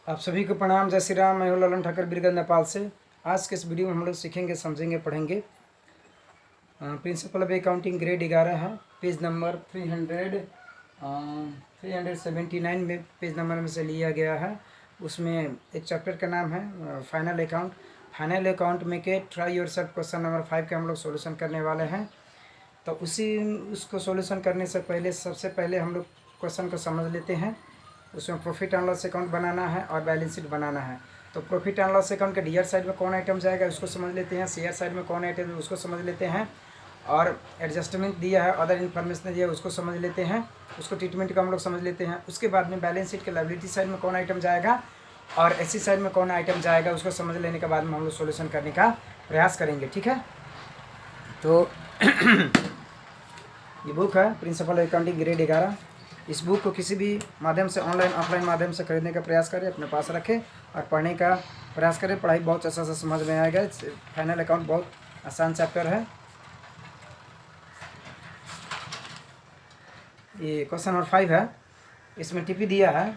आप सभी को प्रणाम। जय श्री राम। मैं हूं ललन ठाकर बीरगंज नेपाल से। आज के इस वीडियो में हम लोग सीखेंगे, समझेंगे, पढ़ेंगे प्रिंसिपल ऑफ अकाउंटिंग ग्रेड 11 है, पेज नंबर 379 में पेज नंबर में से लिया गया है। उसमें एक चैप्टर का नाम है फाइनल अकाउंट। फाइनल अकाउंट में के ट्राई योरसेल्फ क्वेश्चन नंबर 5 के हम लोग सोल्यूशन करने वाले हैं। तो उसको सोल्यूशन करने से पहले सबसे पहले हम लोग क्वेश्चन को समझ लेते हैं। उसमें प्रॉफिट एंड लॉस अकाउंट बनाना है और बैलेंस शीट बनाना है। तो प्रॉफिट एंड लॉस अकाउंट के डीआर साइड में कौन आइटम जाएगा उसको समझ लेते हैं, सीआर साइड में कौन आइटम उसको समझ लेते हैं, और एडजस्टमेंट दिया है, अदर इन्फॉर्मेशन दिया है उसको समझ लेते हैं, उसको ट्रीटमेंट का हम लोग समझ लेते हैं। उसके बाद में बैलेंस शीट के लायबिलिटी साइड में कौन आइटम जाएगा और एसी साइड में कौन आइटम जाएगा उसको समझ लेने के बाद में हम लोग सोल्यूशन करने का प्रयास करेंगे। ठीक है, तो ये बुक है प्रिंसिपल अकाउंटिंग ग्रेड 11। इस बुक को किसी भी माध्यम से, ऑनलाइन ऑफलाइन माध्यम से खरीदने का प्रयास करें, अपने पास रखें और पढ़ने का प्रयास करें। पढ़ाई बहुत अच्छा से समझ में आएगा। फाइनल अकाउंट बहुत आसान चैप्टर है। ये क्वेश्चन नंबर 5 है। इसमें टिपी दिया है,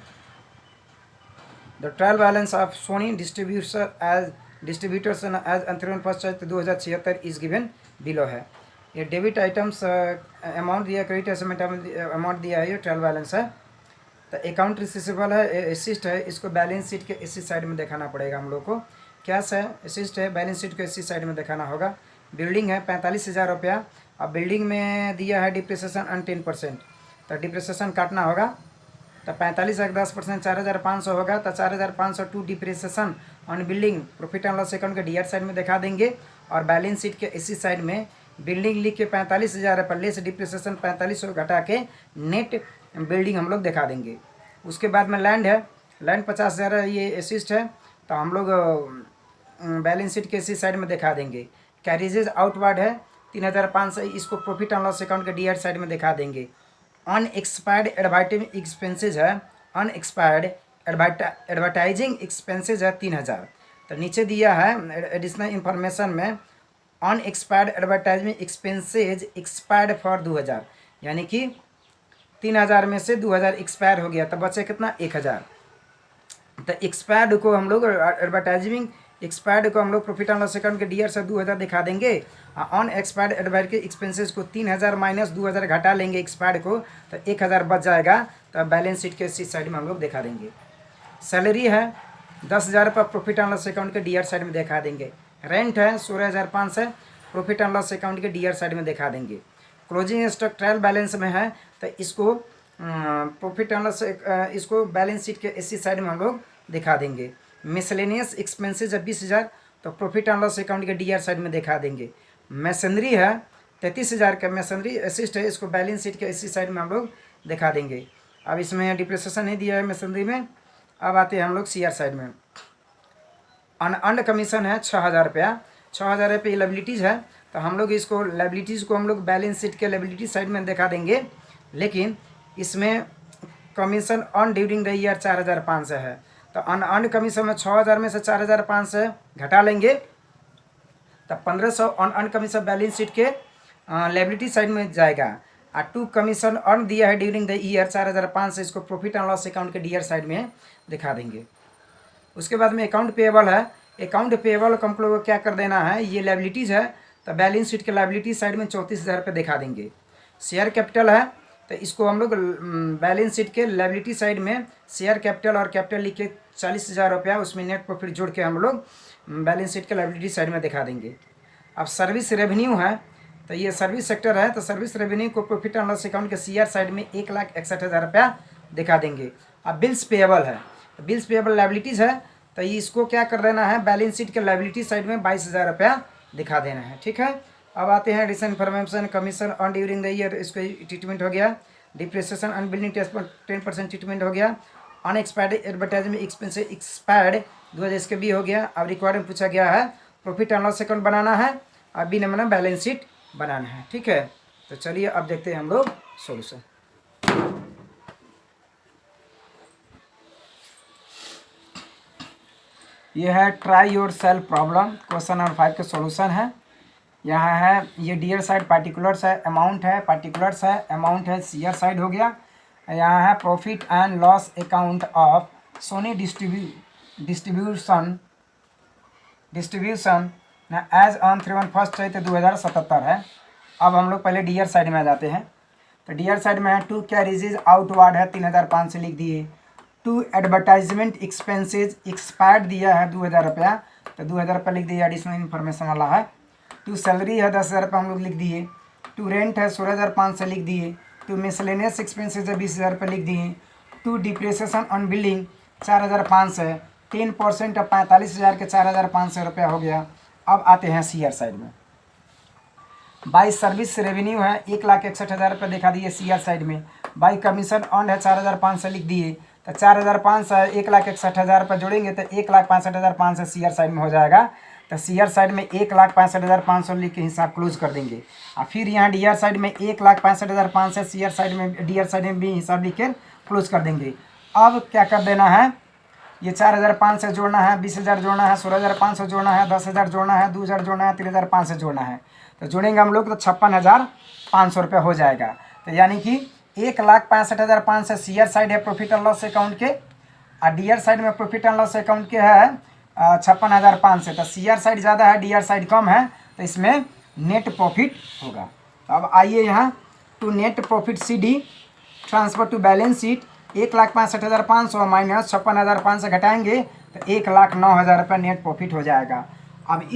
the trial balance of Sony distributors as अंतरिम 2076 इज गिवन बिलो है। ये डेबिट आइटम्स अमाउंट दिया, क्रेडिट अमाउंट दिया है, ये ट्रायल बैलेंस है। तो अकाउंट रिसीवेबल है, एसिस्ट है, इसको बैलेंस शीट के इसी साइड में दिखाना पड़ेगा हम लोग को। कैश है, एसिस्ट है, बैलेंस शीट को इसी साइड में दिखाना होगा। बिल्डिंग है 45,000 रुपया। अब बिल्डिंग में दिया है डिप्रिसिएशन ऑन 10%, तो डिप्रिसिएशन काटना होगा। तो 45 का 10% 4,500 होगा। तो 4,500 to depreciation on building profit and loss account के डीआर साइड में दिखा देंगे, और बैलेंस शीट के इसी साइड में बिल्डिंग लिख के 45,000 रुपये लेस डिप्रिसिएशन 4500 घटा के नेट बिल्डिंग हम लोग दिखा देंगे। उसके बाद में लैंड है, लैंड 50,000 है, ये एसिस्ट है, तो हम लोग बैलेंस शीट के इसी साइड में दिखा देंगे। कैरेजेज आउटवर्ड है 3,500, इसको प्रॉफिट एंड लॉस अकाउंट के डीआर साइड में दिखा देंगे। अनएक्सपायर्ड एडवर्टाइजिंग एक्सपेंसेज है, अनएक्सपायर्ड एडवर्टाइजिंग एक्सपेंसेज है 3,000। तो नीचे दिया है एडिशनल इंफॉर्मेशन में unexpired advertisement expenses expired for 2,000, यानी कि 3,000 में से 2,000 एक्सपायर हो गया, तब बचे कितना 1,000। तो एक्सपायर्ड को हम लोग एडवर्टाइजिंग एक्सपायर्ड को हम लोग प्रॉफिट एंड लॉस अकाउंट के डीआर से 2,000 दिखा देंगे। अनएक्सपायर्ड एडवर्टाइजिंग एक्सपेंसेज को 3,000 माइनस 2,000 घटा लेंगे एक्सपायर्ड को, तो 1,000 बच जाएगा। तो बैलेंस शीट के इसी साइड में हम लोग दिखा देंगे। सैलरी है 10,000 रुपये, प्रॉफिट एंड लॉस अकाउंट के डीआर साइड में दिखा देंगे। रेंट है 16,500, प्रॉफिट एंड लॉस अकाउंट के डीआर साइड में दिखा देंगे। क्लोजिंग स्टॉक ट्रायल बैलेंस में है, तो इसको प्रॉफिट एंड लॉस इसको बैलेंस शीट के इसी साइड में हम लोग दिखा देंगे। मिसलेनियस एक्सपेंसेज है 20,000, तो प्रॉफिट एंड लॉस अकाउंट के डीआर साइड में दिखा देंगे। मशीनरी है 33,000 का, मशीनरी असिस्ट है, इसको बैलेंस शीट के इसी साइड में हम लोग दिखा देंगे। अब इसमें डिप्रिसिएशन नहीं दिया है मशीनरी में। अब आते हैं हम लोग सीआर साइड में। अनअर्न्ड कमीशन है 6,000 रुपया, 6,000 रुपये लायबिलिटीज़ है, तो हम लोग इसको लायबिलिटीज़ को हम लोग बैलेंस शीट के लायबिलिटी साइड में दिखा देंगे। लेकिन इसमें commission on during the year 4,500 है, तो अनअर्न्ड कमीशन में 6,000 में से 4,500 घटा लेंगे, तो 1,500 अनअर्न्ड कमीशन बैलेंस शीट के लायबिलिटी साइड में जाएगा। और टू कमीशन अर्न दिया है ड्यूरिंग द ईयर 4,500, इसको प्रॉफिट एंड लॉस अकाउंट के डीआर साइड में दिखा देंगे। उसके बाद में अकाउंट पेएबल है, अकाउंट पेएबल को हम लोग को क्या कर देना है, ये लायबिलिटीज़ है, तो बैलेंस शीट के लायबिलिटी साइड में 34,000 रुपये दिखा देंगे। शेयर कैपिटल है, तो इसको हम लोग बैलेंस शीट के लायबिलिटी साइड में शेयर कैपिटल और कैपिटल लिख के 40,000 रुपया उसमें नेट प्रॉफिट जोड़ के हम लोग बैलेंस शीट के लायबिलिटी साइड में दिखा देंगे। अब सर्विस रेवेन्यू है, तो ये सर्विस सेक्टर है, तो सर्विस रेवेन्यू को प्रॉफिट एंड लॉस अकाउंट के सीआर साइड में 1,61,000 रुपया दिखा देंगे। अब बिल्स पेएबल है, तो बिल्स पेएबल लायबिलिटीज़ है, तो इसको क्या कर देना है, बैलेंस शीट के लायबिलिटी साइड में 22,000 रुपया दिखा देना है। ठीक है, अब आते हैं additional information commission on during the year, इसको ट्रीटमेंट हो गया। डिप्रिसिएशन ऑन बिल्डिंग 10% ट्रीटमेंट हो गया। अनएक्सपायर्ड एडवर्टाइजमेंट एक्सपेंस एक्सपायर्ड 2,000 इसके भी हो गया। अब रिक्वायरमेंट पूछा गया है प्रॉफिट एंड लॉस अकाउंट बनाना है, अब बी नंबर बैलेंस शीट बनाना है। ठीक है, तो चलिए अब देखते हैं हम लोग सोल्यूशन। ये है try yourself problem, question number 5 के सॉल्यूशन है। यहाँ है ये डीआर साइड पार्टिकुलर्स है, अमाउंट है, पार्टिकुलर्स है, अमाउंट है, सीआर साइड हो गया। यहाँ है profit and loss account of Sony distribution as on 31 Chait 2077 है। अब हम लोग पहले डीयर साइड में आ जाते हैं। तो डीयर साइड में है 2 कैरेजेज आउटवार्ड है 3005 से लिख दिए। 2 एडवर्टाइजमेंट एक्सपेंसेज एक्सपायर्ड दिया है 2000 रुपया, तो 2000 रुपया लिख दिए, एडिशनल इन्फॉर्मेशन वाला है। 2 सैलरी है 10,000 रुपये हम लोग लिख दिए। 2 रेंट है 16,500 लिख दिए। 2 मिसलेनियस एक्सपेंसेज है 20,000 रुपये लिख दिए। 2 डिप्रेसिएशन ऑन बिल्डिंग 4,500 है। 10% अब 45,000 के 4,500 रुपया हो गया। अब आते हैं सीआर साइड में। बाई सर्विस रेवेन्यू है 1,61,000 रुपये दिखा दिए सीआर साइड में। बाई कमीशन ऑन है 4,500 लिख दिए। तो 4,500 है 1,61,000 रुपये जोड़ेंगे तो 1,65,500 सीआर साइड में हो जाएगा। तो सीआर साइड में 1,65,500 लिख के हिसाब क्लोज कर देंगे। और फिर यहाँ डीआर साइड में 1,65,500 सीआर साइड में डीआर साइड में भी हिसाब लिख के क्लोज कर देंगे। अब क्या कर देना है, ये 4,500 जोड़ना है, 20,000 जोड़ना है, 16,500 जोड़ना है, 10,000 जोड़ना है, 2,000 जोड़ना है, 3,500 जोड़ना है। तो जोड़ेंगे हम लोग तो 56,500 रुपये हो जाएगा। तो यानी कि 1,65,500 सीआर साइड है प्रॉफिट एंड लॉस अकाउंट के, और डीआर साइड में प्रॉफिट एंड लॉस अकाउंट के है 56,500। तो सीआर साइड ज़्यादा है, डीआर साइड कम है, तो इसमें नेट प्रॉफिट होगा। तो अब आइए यहाँ to net profit CD transfer to balance sheet 1,65,500 minus 56,500 घटाएंगे तो 1,09,000 रुपये नेट प्रॉफिट हो जाएगा। अब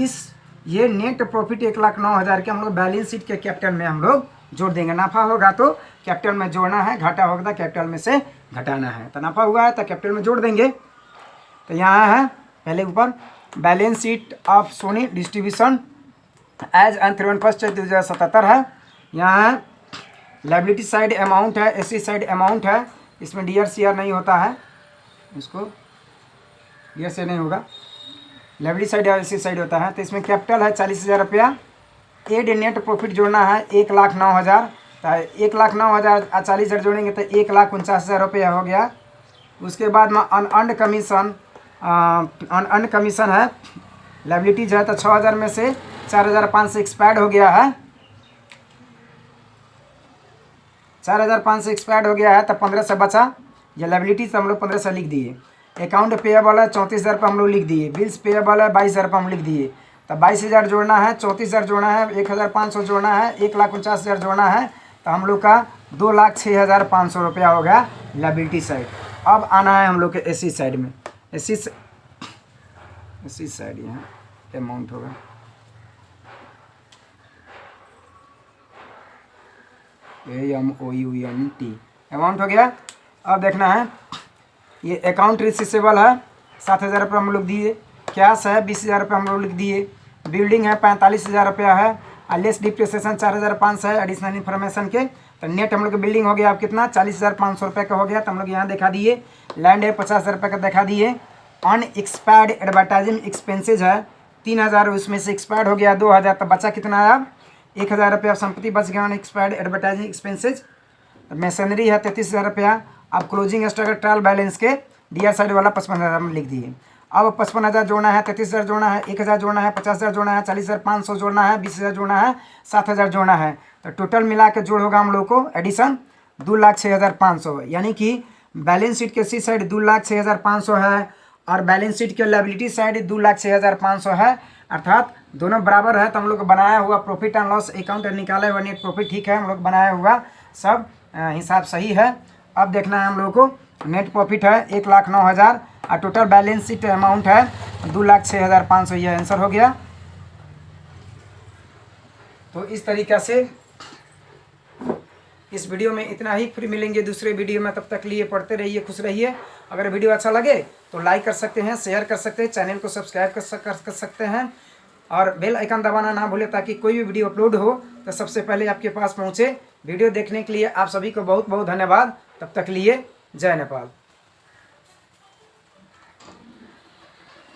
ये नेट प्रॉफिट 1,09,000 के हम लोग बैलेंस शीट के कैपिटल में हम लोग जोड़ देंगे। नफ़ा होगा तो कैपिटल में जोड़ना है, घाटा होगा तो कैपिटल में से घटाना है। तो नफ़ा हुआ है तो कैपिटल में जोड़ देंगे। तो यहाँ है पहले ऊपर balance sheet of Sony distribution as on 31 Chait 2077 है। यहाँ है लाइबिलिटी साइड अमाउंट है, एसी साइड अमाउंट है, इसमें डीआर सीआर नहीं होता है, इसको डीआर से नहीं होगा, लाइबिलिटी साइड और एसी साइड होता है। तो इसमें कैपिटल है 40,000 रुपया। एड नेट प्रॉफिट जोड़ना है 1,09,000, तो 1,09,000 और 40,000 जोड़ेंगे तो 1,49,000 रुपया हो गया। उसके बाद में अनअर्न्ड कमीशन है, लाइबिलिटीज है तो 6,000 में से 4,500 एक्सपायर्ड हो गया है, 4,500 एक्सपायर्ड हो गया है, तो 1,500 बचा। ये लाइबिलिटीज हम लोग 1,500 लिख दिए। अकाउंट पेएबल है 34,000 रुपये हम लोग लिख दिए। बिल्स पेएबल है 22,000 रुपये हम लिख दिए। तो 22,000 जोड़ना है, 34,000 जोड़ना है, 1,500 जोड़ना है, 1,49,000 जोड़ना है, तो हम लोग का 2,06,500 रुपया हो गया लाइबिलिटी साइड। अब आना है हम लोग के एसी साइड में। एसी साइड यहाँ अमाउंट होगा AMOUNT अमाउंट हो गया। अब देखना है ये अकाउंट रिसीवेबल है 7,000 रुपये हम लोग दिए। कैश है 20,000 रुपये हम लोग लिख दिए। बिल्डिंग है 45,000 रुपया है, और लेस डिप्रिसिएशन 4,500 है एडिशनल इन्फॉर्मेशन के। तो नेट हम लोग की बिल्डिंग हो गया अब कितना 40,500 रुपये का हो गया। तो हम लोग यहाँ दिखा दिए। लैंड है 50,000 रुपये का दिखा दिए। अनएक्सपायर्ड एडवर्टाइजिंग एक्सपेंसेज है 3,000, उसमें से एक्सपायर्ड हो गया 2,000, तो बचा कितना है अब 1,000 रुपया संपत्ति बच गया अनएक्सपायर्ड एडवर्टाइजिंग एक्सपेंसेज। मशीनरी है 33,000 रुपया। अब क्लोजिंग स्टॉक ट्रायल बैलेंस के डीआर साइड वाला 55,000 में लिख दिए। अब 55,000 जोड़ना है, 33,000 जोड़ना है, 1,000 जोड़ना है, 50,000 जोड़ना है, 40,500 जोड़ना है, 20,000 जोड़ना है, 7,000 जोड़ना है। तो टोटल मिला के जोड़ होगा हम लोग को एडिशन 2,06,500। यानी कि बैलेंस शीट के सी साइड 2,06,500 है, और बैलेंस शीट के लायबिलिटी साइड 2,06,500 है, अर्थात दोनों बराबर है। तो हम लोग बनाया हुआ प्रॉफिट एंड लॉस अकाउंट निकाला हुआ नेट प्रॉफिट ठीक है, हम लोग बनाया हुआ सब हिसाब सही है। अब देखना है हम लोग को नेट प्रॉफिट है 1,09,000 और टोटल बैलेंस शीट अमाउंट है 2,06,500। ये आंसर हो गया। तो इस तरीक़ा से इस वीडियो में इतना ही। फिर मिलेंगे दूसरे वीडियो में, तब तक लिए पढ़ते रहिए, खुश रहिए। अगर वीडियो अच्छा लगे तो लाइक कर सकते हैं, शेयर कर सकते हैं, चैनल को सब्सक्राइब कर सकते हैं, और बेल आइकन दबाना ना भूलें ताकि कोई भी वीडियो अपलोड हो तो सबसे पहले आपके पास पहुंचे। वीडियो देखने के लिए आप सभी को बहुत बहुत धन्यवाद। तब तक लिए जय नेपाल।